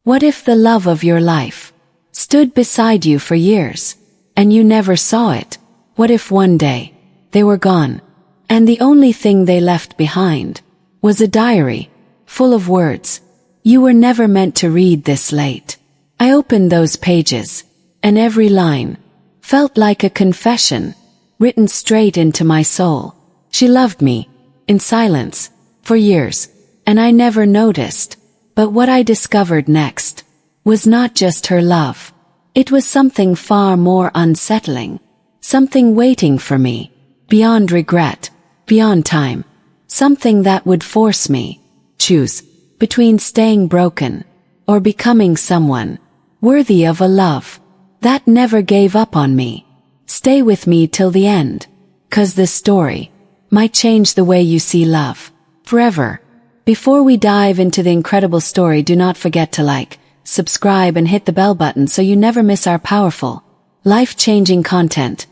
What if the love of your life stood beside you for years, and you never saw it? What if one day they were gone, and the only thing they left behind was a diary full of words you were never meant to read this late? I opened those pages, and every line felt like a confession written straight into my soul. She loved me in silence for years, and I never noticed. But what I discovered next was not just her love. It was something far more unsettling, something waiting for me, beyond regret, beyond time, something that would force me choose between staying broken or becoming someone worthy of a love that never gave up on me. Stay with me till the end, 'cause this story might change the way you see love forever. Before we dive into the incredible story, do not forget to like, subscribe, and hit the bell button so you never miss our powerful, life-changing content.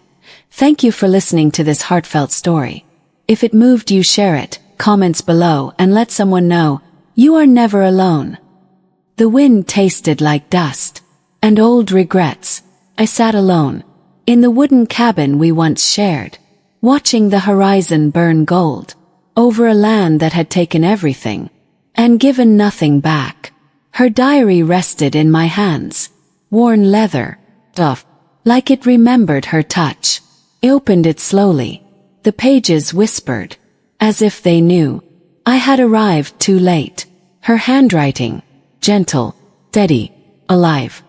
Thank you for listening to this heartfelt story. If it moved you, share it, comments below, and let someone know you are never alone. The wind tasted like dust and old regrets. I sat alone in the wooden cabin we once shared, watching the horizon burn gold over a land that had taken everything and given nothing back. Her diary rested in my hands, worn leather, tough, like it remembered her touch. I opened it slowly. The pages whispered, as if they knew I had arrived too late. Her handwriting, gentle, steady, alive.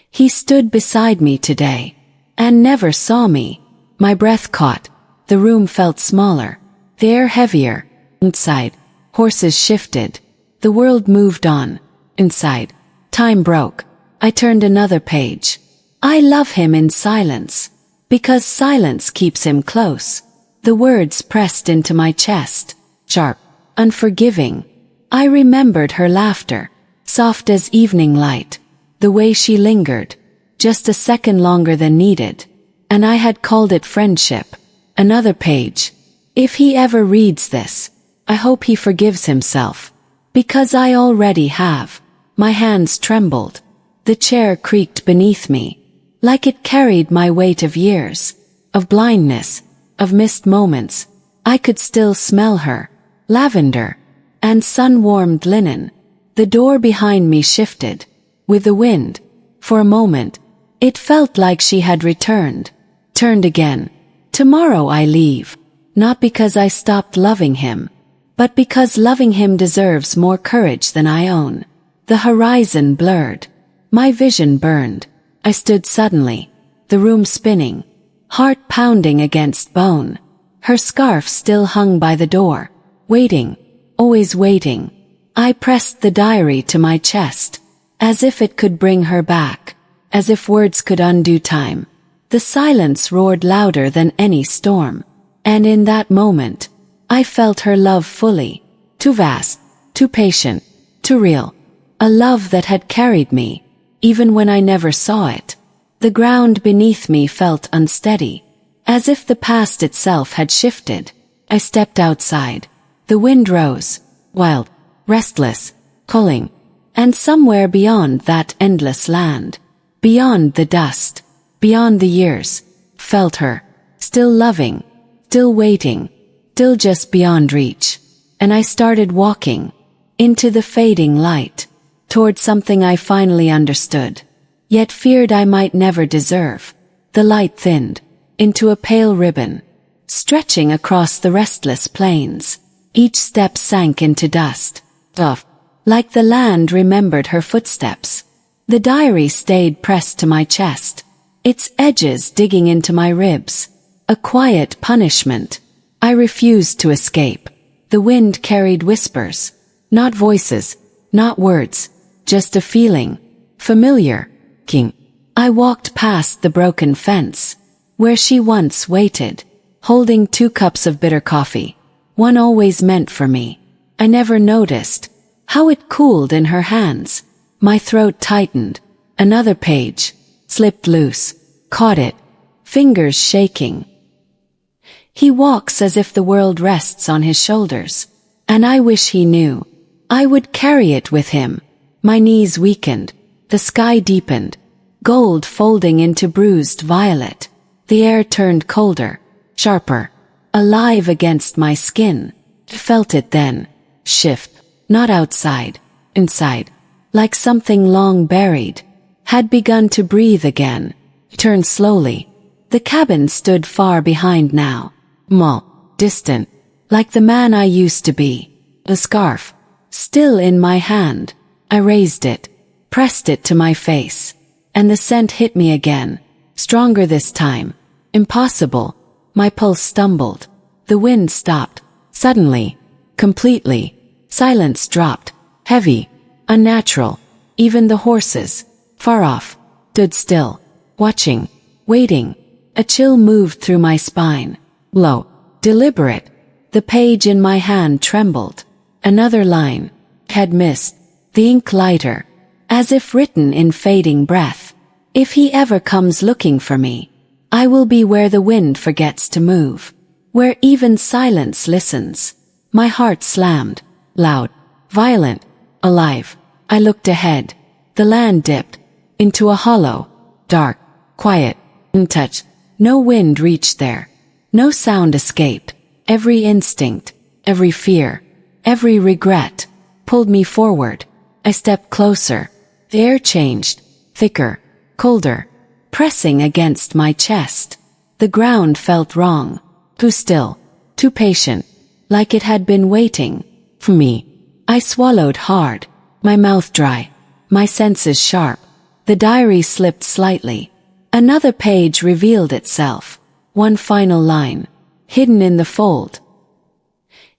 He stood beside me today, and never saw me. My breath caught. The room felt smaller, the air heavier. Inside, horses shifted. The world moved on. Inside, time broke. I turned another page. I love him in silence, because silence keeps him close. The words pressed into my chest, sharp, unforgiving. I remembered her laughter, soft as evening light, the way she lingered, just a second longer than needed, and I had called it friendship. Another page. If he ever reads this, I hope he forgives himself, because I already have. My hands trembled. The chair creaked beneath me, like it carried my weight of years, of blindness, of missed moments. I could still smell her, lavender, and sun-warmed linen. The door behind me shifted with the wind. For a moment, it felt like she had returned, turned again. Tomorrow I leave, not because I stopped loving him, but because loving him deserves more courage than I own. The horizon blurred. My vision burned. I stood suddenly, the room spinning, heart pounding against bone. Her scarf still hung by the door, waiting, always waiting. I pressed the diary to my chest, as if it could bring her back, as if words could undo time. The silence roared louder than any storm, and in that moment, I felt her love fully, too vast, too patient, too real. A love that had carried me, even when I never saw it. The ground beneath me felt unsteady, as if the past itself had shifted. I stepped outside. The wind rose, wild, restless, calling, and somewhere beyond that endless land, beyond the dust, beyond the years, felt her, still loving, still waiting, still just beyond reach. And I started walking into the fading light, toward something I finally understood, yet feared I might never deserve. The light thinned into a pale ribbon, stretching across the restless plains. Each step sank into dust, like the land remembered her footsteps. The diary stayed pressed to my chest, its edges digging into my ribs, a quiet punishment. I refused to escape. The wind carried whispers, not voices, not words, just a feeling, familiar, king. I walked past the broken fence, where she once waited, holding 2 cups of bitter coffee, one always meant for me. I never noticed how it cooled in her hands. My throat tightened. Another page slipped loose, caught it, fingers shaking. He walks as if the world rests on his shoulders, and I wish he knew I would carry it with him. My knees weakened. The sky deepened. Gold folding into bruised violet. The air turned colder, sharper, alive against my skin. Felt it then. Shift. Not outside. Inside. Like something long buried. Had begun to breathe again. Turned slowly. The cabin stood far behind now. Distant. Like the man I used to be. The scarf. Still in my hand. I raised it. Pressed it to my face. And the scent hit me again. Stronger this time. Impossible. My pulse stumbled. The wind stopped. Suddenly. Completely. Silence dropped. Heavy. Unnatural. Even the horses, far off, stood still. Watching. Waiting. A chill moved through my spine. Low. Deliberate. The page in my hand trembled. Another line. Had missed. The ink lighter. As if written in fading breath. If he ever comes looking for me, I will be where the wind forgets to move. Where even silence listens. My heart slammed. Loud. Violent. Alive. I looked ahead. The land dipped. Into a hollow. Dark. Quiet. Untouched. No wind reached there. No sound escaped. Every instinct. Every fear. Every regret. Pulled me forward. I stepped closer. The air changed. Thicker. Colder. Pressing against my chest. The ground felt wrong. Too still. Too patient. Like it had been waiting. For me. I swallowed hard. My mouth dry. My senses sharp. The diary slipped slightly. Another page revealed itself. One final line. Hidden in the fold.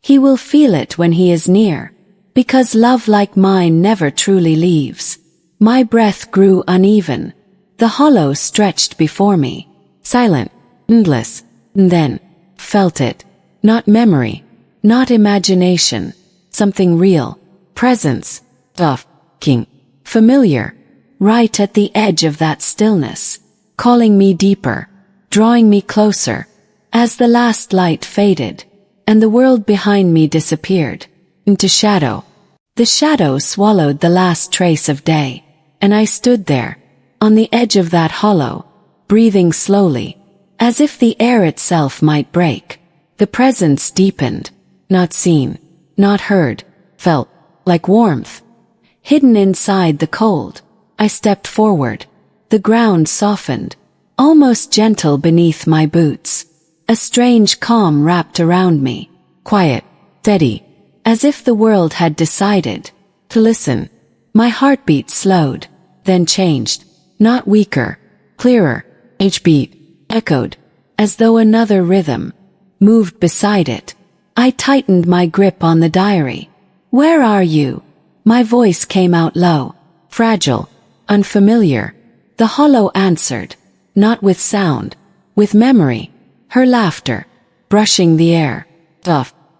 He will feel it when he is near. Because love like mine never truly leaves. My breath grew uneven. The hollow stretched before me. Silent. Endless. And then. Felt it. Not memory. Not imagination. Something real. Presence. King. Familiar. Right at the edge of that stillness. Calling me deeper. Drawing me closer. As the last light faded. And the world behind me disappeared. Into shadow. The shadow swallowed the last trace of day. And I stood there. On the edge of that hollow. Breathing slowly. As if the air itself might break. The presence deepened. Not seen. Not heard. Felt. Like warmth. Hidden inside the cold. I stepped forward. The ground softened. Almost gentle beneath my boots. A strange calm wrapped around me. Quiet. Steady. As if the world had decided to listen. My heartbeat slowed. Then changed. Not weaker. Clearer. Each beat. Echoed. As though another rhythm moved beside it. I tightened my grip on the diary. Where are you? My voice came out low. Fragile. Unfamiliar. The hollow answered. Not with sound. With memory. Her laughter. Brushing the air.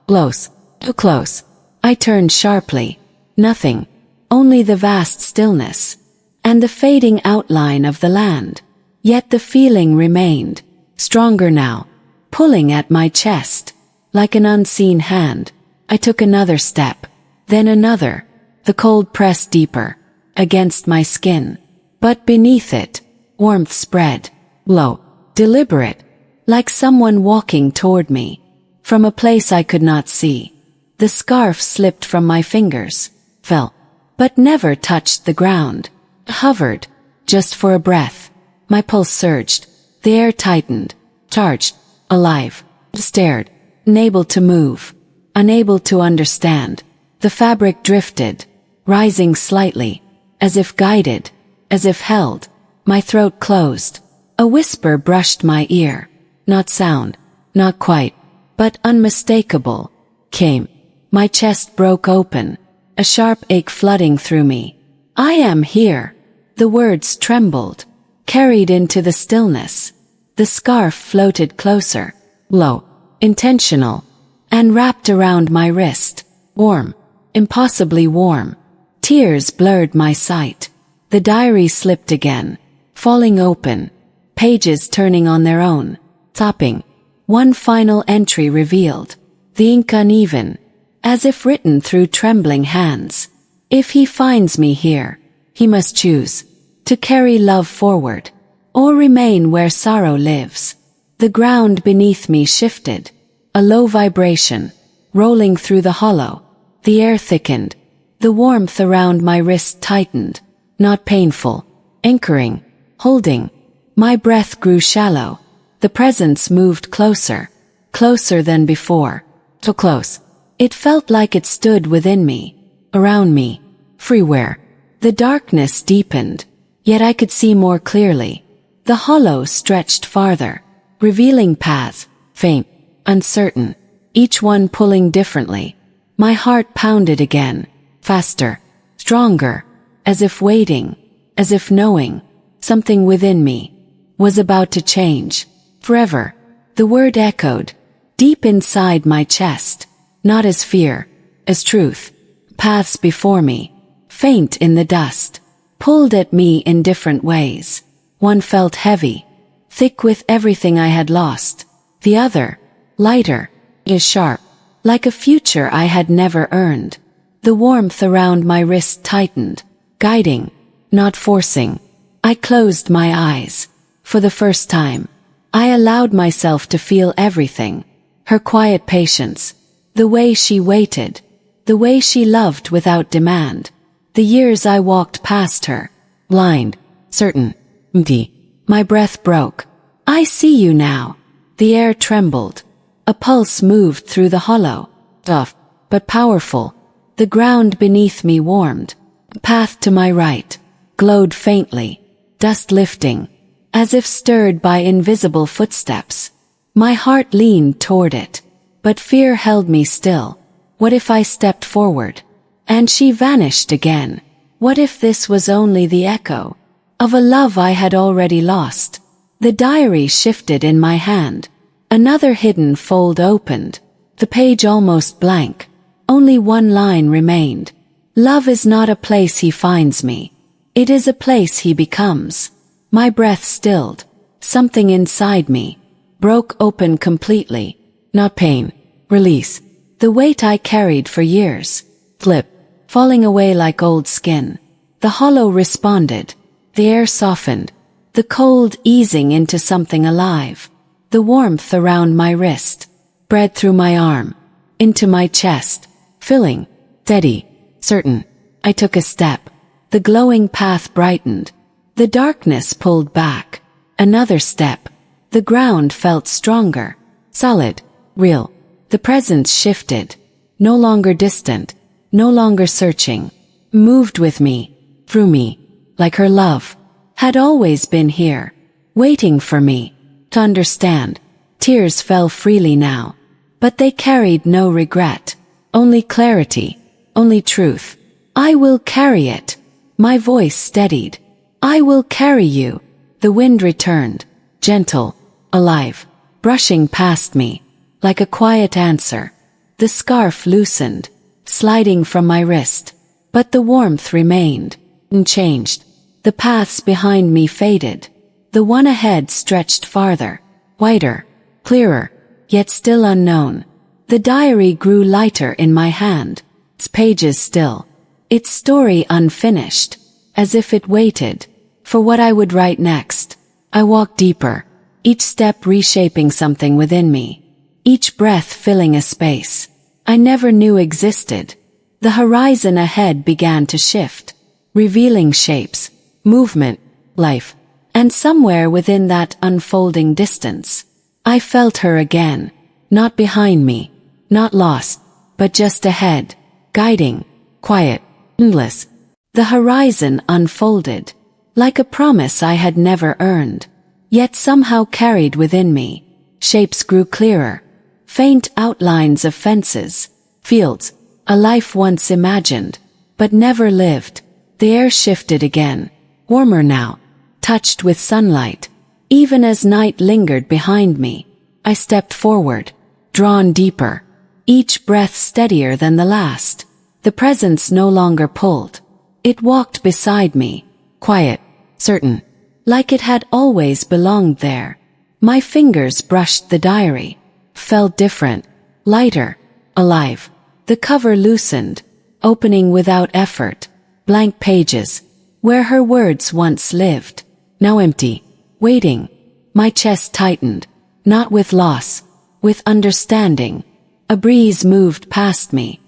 Close. Too close. I turned sharply. Nothing. Only the vast stillness. And the fading outline of the land. Yet the feeling remained. Stronger now. Pulling at my chest. Like an unseen hand. I took another step. Then another. The cold pressed deeper. Against my skin. But beneath it. Warmth spread. Low. Deliberate. Like someone walking toward me. From a place I could not see. The scarf slipped from my fingers. Fell. But never touched the ground. Hovered. Just for a breath. My pulse surged. The air tightened. Charged. Alive. Stared. Unable to move. Unable to understand. The fabric drifted. Rising slightly. As if guided. As if held. My throat closed. A whisper brushed my ear. Not sound. Not quite. But unmistakable. Came. My chest broke open. A sharp ache flooding through me. I am here. The words trembled. Carried into the stillness. The scarf floated closer. Low. Intentional. And wrapped around my wrist. Warm. Impossibly warm. Tears blurred my sight. The diary slipped again. Falling open. Pages turning on their own. Topping. One final entry revealed. The ink uneven. As if written through trembling hands. If he finds me here, he must choose to carry love forward, or remain where sorrow lives. The ground beneath me shifted, a low vibration, rolling through the hollow. The air thickened, the warmth around my wrist tightened, not painful, anchoring, holding. My breath grew shallow. The presence moved closer, closer than before, too close. It felt like it stood within me, around me, everywhere. The darkness deepened, yet I could see more clearly. The hollow stretched farther, revealing paths, faint, uncertain, each one pulling differently. My heart pounded again, faster, stronger, as if waiting, as if knowing, something within me was about to change, forever. The word echoed, deep inside my chest, not as fear, as truth. Paths before me, faint in the dust, pulled at me in different ways. One felt heavy, thick with everything I had lost. The other, lighter, as sharp, like a future I had never earned. The warmth around my wrist tightened, guiding, not forcing. I closed my eyes. For the first time, I allowed myself to feel everything. Her quiet patience, the way she waited, the way she loved without demand. The years I walked past her, blind, certain, empty. My breath broke. I see you now. The air trembled. A pulse moved through the hollow, soft, but powerful. The ground beneath me warmed. The path to my right glowed faintly, dust lifting, as if stirred by invisible footsteps. My heart leaned toward it, but fear held me still. What if I stepped forward, and she vanished again? What if this was only the echo of a love I had already lost? The diary shifted in my hand. Another hidden fold opened, the page almost blank. Only one line remained. Love is not a place he finds me. It is a place he becomes. My breath stilled. Something inside me broke open completely. Not pain, release. The weight I carried for years, flipped, falling away like old skin. The hollow responded. The air softened, the cold easing into something alive. The warmth around my wrist spread through my arm, into my chest, filling, steady, certain. I took a step. The glowing path brightened. The darkness pulled back. Another step. The ground felt stronger, solid, real. The presence shifted. No longer distant, no longer searching. Moved with me, through me, like her love had always been here, waiting for me to understand. Tears fell freely now, but they carried no regret, only clarity, only truth. I will carry it. My voice steadied. I will carry you. The wind returned, gentle, alive, brushing past me, like a quiet answer. The scarf loosened, sliding from my wrist, but the warmth remained, unchanged. The paths behind me faded. The one ahead stretched farther, wider, clearer, yet still unknown. The diary grew lighter in my hand, its pages still, its story unfinished, as if it waited for what I would write next. I walked deeper, each step reshaping something within me, each breath filling a space I never knew existed. The horizon ahead began to shift, revealing shapes, movement, life, and somewhere within that unfolding distance, I felt her again, not behind me, not lost, but just ahead, guiding, quiet, endless. The horizon unfolded, like a promise I had never earned, yet somehow carried within me. Shapes grew clearer, faint outlines of fences, fields, a life once imagined, but never lived. The air shifted again, warmer now, touched with sunlight. Even as night lingered behind me, I stepped forward, drawn deeper, each breath steadier than the last. The presence no longer pulled. It walked beside me, quiet, certain, like it had always belonged there. My fingers brushed the diary, felt different, lighter, alive. The cover loosened, opening without effort, blank pages, where her words once lived, now empty, waiting. My chest tightened, not with loss, with understanding. A breeze moved past me,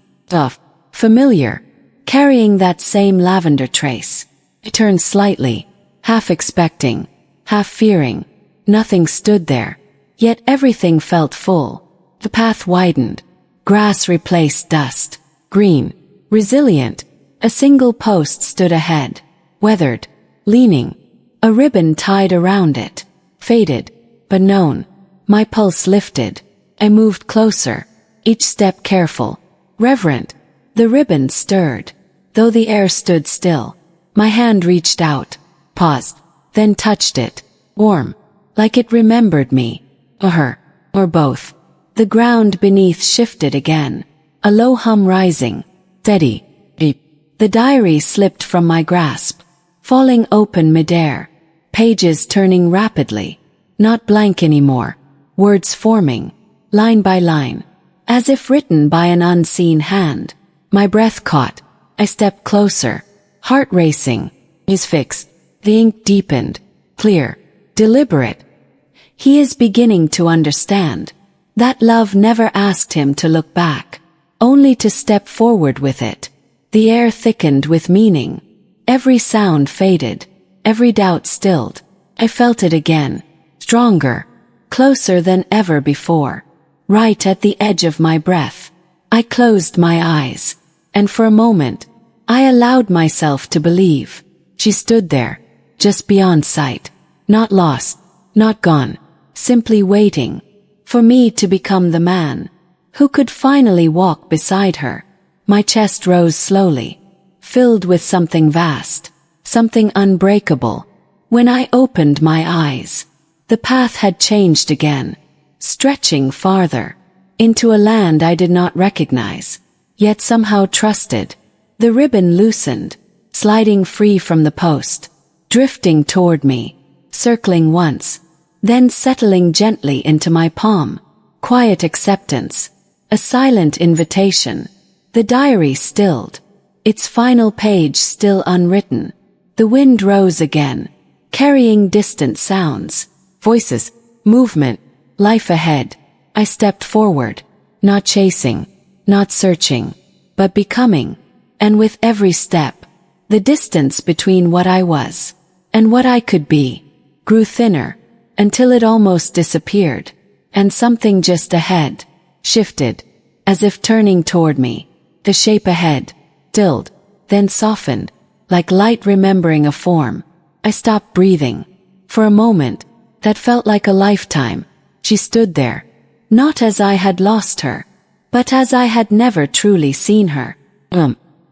familiar, carrying that same lavender trace. I turned slightly, half expecting, half fearing. Nothing stood there, yet everything felt full. The path widened. Grass replaced dust. Green, resilient. A single post stood ahead, weathered, leaning. A ribbon tied around it, faded, but known. My pulse lifted. I moved closer, each step careful, reverent. The ribbon stirred, though the air stood still. My hand reached out, paused, then touched it, warm, like it remembered me, or her, or both. The ground beneath shifted again, a low hum rising, steady, deep. The diary slipped from my grasp, falling open midair, pages turning rapidly, not blank anymore, words forming, line by line, as if written by an unseen hand. My breath caught. I stepped closer, heart racing, eyes fixed. The ink deepened, clear, deliberate. He is beginning to understand that love never asked him to look back, only to step forward with it. The air thickened with meaning. Every sound faded, every doubt stilled. I felt it again, stronger, closer than ever before, right at the edge of my breath. I closed my eyes, and for a moment, I allowed myself to believe. She stood there, just beyond sight, not lost, not gone, simply waiting for me to become the man who could finally walk beside her. My chest rose slowly, filled with something vast, something unbreakable. When I opened my eyes, the path had changed again, stretching farther, into a land I did not recognize, yet somehow trusted. The ribbon loosened, sliding free from the post, drifting toward me, circling once, then settling gently into my palm. Quiet acceptance, a silent invitation. The diary stilled, its final page still unwritten. The wind rose again, carrying distant sounds, voices, movement, life ahead. I stepped forward, not chasing, not searching, but becoming. And with every step, the distance between what I was and what I could be grew thinner, until it almost disappeared, and something just ahead shifted, as if turning toward me. The shape ahead stilled, then softened, like light remembering a form. I stopped breathing. For a moment, that felt like a lifetime. She stood there, not as I had lost her, but as I had never truly seen her.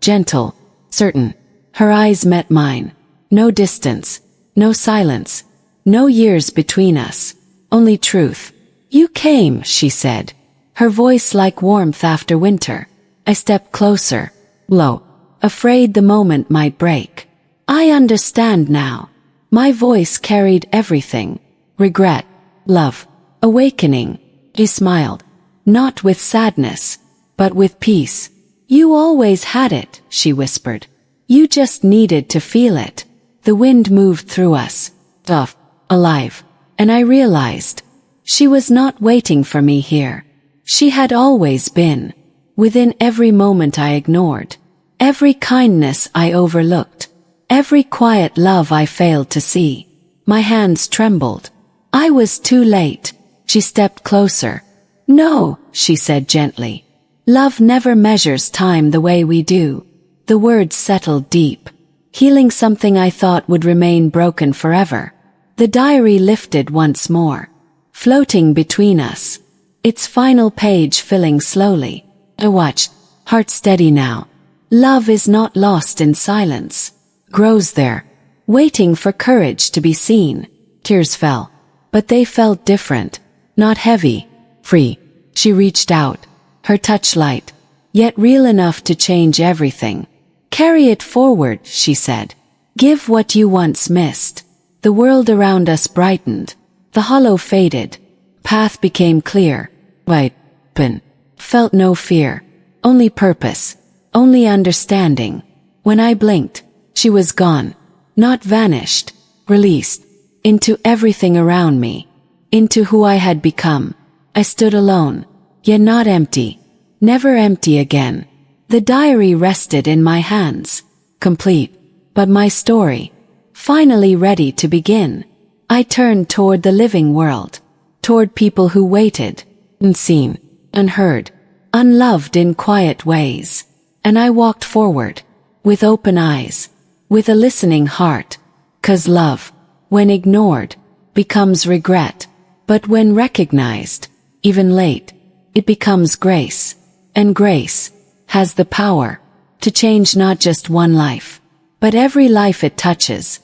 Gentle, certain. Her eyes met mine. No distance, no silence, no years between us, only truth. "You came," she said, her voice like warmth after winter. I stepped closer, low, afraid the moment might break. I understand now. My voice carried everything: regret, love, awakening. She smiled, not with sadness, but with peace. "You always had it," she whispered. "You just needed to feel it." The wind moved through us, tough, alive, and I realized she was not waiting for me here. She had always been, within every moment I ignored, every kindness I overlooked, every quiet love I failed to see. My hands trembled. I was too late. She stepped closer. "No," she said gently. "Love never measures time the way we do." The words settled deep, healing something I thought would remain broken forever. The diary lifted once more, floating between us, its final page filling slowly. I watched, heart steady now. Love is not lost in silence. Grows there, waiting for courage to be seen. Tears fell, but they felt different, not heavy, free. She reached out, her touch light, yet real enough to change everything. "Carry it forward," she said. "Give what you once missed." The world around us brightened. The hollow faded. Path became clear, wide, open. Felt no fear, only purpose. only understanding. When I blinked, she was gone. Not vanished, released. Into everything around me. Into who I had become. I stood alone, yet not empty. Never empty again. The diary rested in my hands. Complete. But my story, finally ready to begin. I turned toward the living world. Toward people who waited, unseen, unheard, unloved in quiet ways. And I walked forward, with open eyes, with a listening heart. 'Cause love, when ignored, becomes regret. But when recognized, even late, it becomes grace. And grace has the power to change not just one life, but every life it touches.